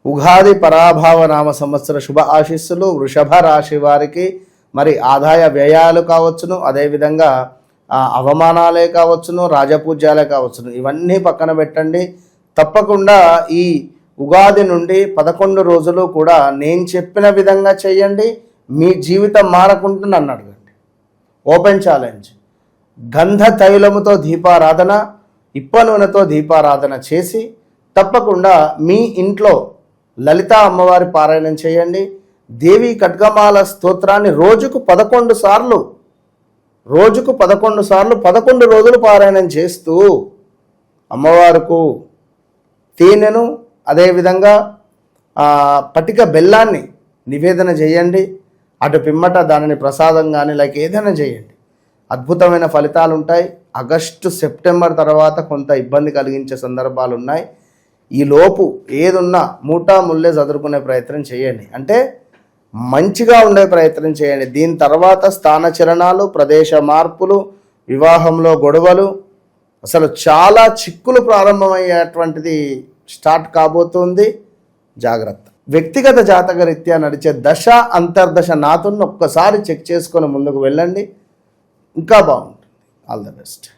ఉగాది పరాభావ నామ సంవత్సర శుభ ఆశీస్సులు వృషభ రాశి వారికి. మరి ఆదాయ వ్యయాలు కావచ్చును, అదేవిధంగా అవమానాలే కావచ్చును, రాజపూజ్యాలే కావచ్చును, ఇవన్నీ పక్కన పెట్టండి. తప్పకుండా ఈ ఉగాది నుండి 11 రోజులు కూడా నేను చెప్పిన విధంగా చేయండి. మీ జీవితం మారకుంటూ నన్ను అడగండి. Open challenge. గంధ తైలముతో దీపారాధన, ఇప్ప నూనెతో దీపారాధన చేసి తప్పకుండా మీ ఇంట్లో లలితా అమ్మవారి పారాయణం చేయండి. దేవి ఖడ్గమాల స్తోత్రాన్ని రోజుకు 11 సార్లు 11 రోజులు పారాయణం చేస్తూ అమ్మవారికి తేనెను అదేవిధంగా పటిక బెల్లాన్ని నివేదన చేయండి. అటు పిమ్మట దానిని ప్రసాదం కానీ ఏదైనా చేయండి. అద్భుతమైన ఫలితాలు ఉంటాయి. ఆగస్టు సెప్టెంబర్ తర్వాత కొంత ఇబ్బంది కలిగించే సందర్భాలు ఉన్నాయి. ఈలోపు ఏదున్నా మూటా ముల్లే చదువుకునే ప్రయత్నం చేయండి. అంటే మంచిగా ఉండే ప్రయత్నం చేయండి. దీని తర్వాత స్థానచలనాలు, ప్రదేశ మార్పులు, వివాహంలో గొడవలు, అసలు చాలా చిక్కులు ప్రారంభమయ్యేటువంటిది స్టార్ట్ కాబోతుంది. జాగ్రత్త. వ్యక్తిగత జాతక రీత్యా నడిచే దశ అంతర్దశ నాతున్న ఒక్కసారి చెక్ చేసుకొని ముందుకు వెళ్ళండి. ఇంకా బాగుంటుంది. All the best.